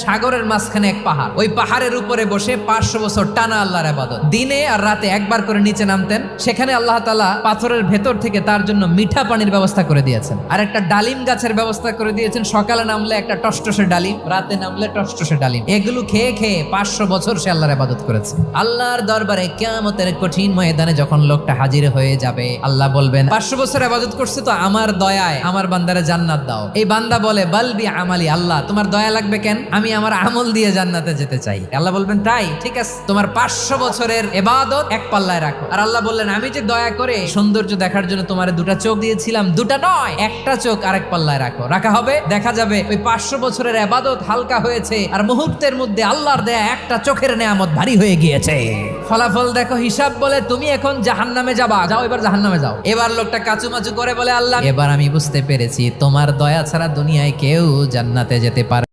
সাগরের মাঝখানে এক পাহাড়, ওই পাহাড়ের উপরে বসে 500 বছর টানা আল্লাহর ইবাদত। দিনে আর রাতে একবার করে নিচে নামতেন। সেখানে আল্লাহ তাআলা পাথরের ভেতর থেকে তার জন্য মিঠা পানির ব্যবস্থা করে দিয়েছেন, আর একটা ডালিম গাছের ব্যবস্থা করে দিয়েছেন। সকালে নামলে একটা টসটসে ডালিম, রাতে নামলে টসটসে ডালিম। এগুলো খেয়ে খেয়ে 500 বছর সে আল্লাহর ইবাদত করেছে। আল্লাহর দরবারে কিয়ামতের কঠিন ময়দানে যখন লোকটা হাজির হয়ে যাবে, আল্লাহ বলবেন 500 বছর ইবাদত করছে তো আমার দয়ায় আমার বান্দারে জান্নাত দাও। এই বান্দা বলে বালবি আমালি, আল্লাহ তোমার দয়া লাগবে কেন? আমি আমার আমল দিয়ে জান্নাতে যেতে চাই। আল্লাহ বলবেন তাই, ঠিক আছে, তোমার 500 বছরের ইবাদত এক পাল্লায় রাখো। আর আল্লাহ বললেন আমি যে দয়া করে সৌন্দর্য দেখার জন্য তোমার দুটা চোখ দিয়েছিলাম, দুটা নয়, একটা চোখ আরেক পাল্লায় রাখো। রাখা হবে, দেখা যাবে ওই 500 বছরের ইবাদত হালকা হয়েছে, আর মুহূর্তের মধ্যে আল্লাহর দেয়া একটা চোখের নেয়ামত ভারী হয়ে গিয়েছে। ফলাফল দেখো, হিসাব বলে তুমি এখন জাহান্নামে যাবা, যাও এবার জাহান্নামে যাও। এবার লোকটা কাচুমাচু করে বলে আল্লাহ এবার আমি বুঝতে পেরেছি তোমার দয়া ছাড়া দুনিয়ায় কেউ জান্নাতে যেতে পারে